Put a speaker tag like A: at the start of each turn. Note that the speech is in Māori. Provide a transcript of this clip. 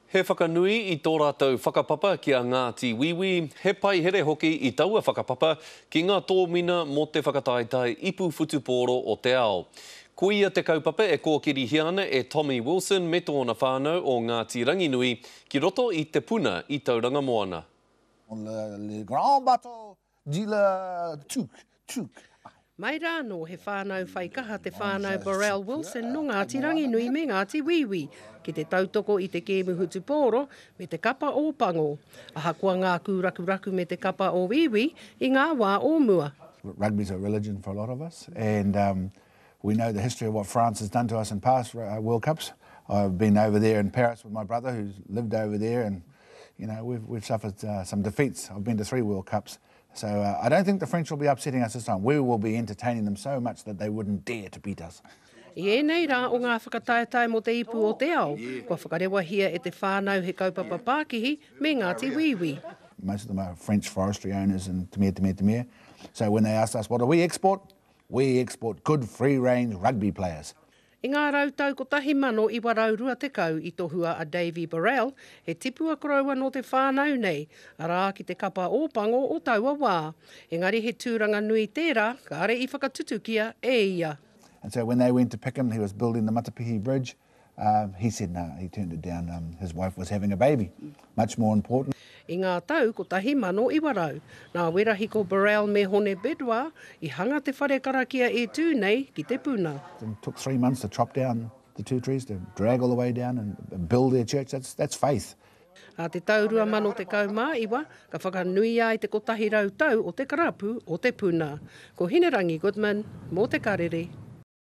A: He whakanui I tō rātou whakapapa ki a Ngāti Wīwi, he pai here hoki I taua whakapapa ki ngā tōmina mō te whakataetai ipu whutupōro o te ao. Ko ia te kaupapa e kōkiri hiana e Tommy Wilson me tōna whānau o Ngāti Ranginui ki roto I te puna I Tauranga Moana.
B: Le grand bateau d'Île Tug.
C: Mai rā no he whānau whaikaha te whānau Burrell Wilson no Ngāti Ranginui me Ngāti Wīwi, ki te tautoko I te kēmu hutupōro me te kapa o Pango. Aha kua ngā kūrakuraku me te kapa o Wīwi I ngā wā o mua.
B: Rugby's a religion for a lot of us, and we know the history of what France has done to us in past World Cups. I've been over there in Paris with my brother who's lived over there, and you know we've suffered some defeats. I've been to 3 World Cups. So I don't think the French will be upsetting us this time. We will be entertaining them so much that they wouldn't dare to beat us.
C: I nei rā o ngā whakataetai mo te ipu o te ao, kua whakarewa hia e te whānau he kaupapa Pākihi me Ngāti Wīwi.
B: Most of them are French forestry owners and tamir. So when they ask us, what do we export? We export good free-range rugby players.
C: I ngā rautau ko tahi mano I waraurua te kau I tohua a Davy Burrell, he tipua koraua no te whānau nei, arā ki te kapa o Pango o taua wā. Engari he tūranga nui tērā, ka are I whakatutukia e ia.
B: And so when they went to pick him, he was building the Matapihi Bridge. He said no, he turned it down. His wife was having a baby, much more important.
C: I ngā tau ko tahi mano I warau. Nā werahi ko Burrell me hone bedwa, I hanga te whare karakia e tū nei ki te puna.
B: It took 3 months to chop down the 2 trees, to drag all the way down and build their church. That's faith.
C: A te taurua mano te kaumā iwa, ka whakanui ai te kotahi rautau o te karapu o te puna. Ko Hinerangi Goodman, mō te karere.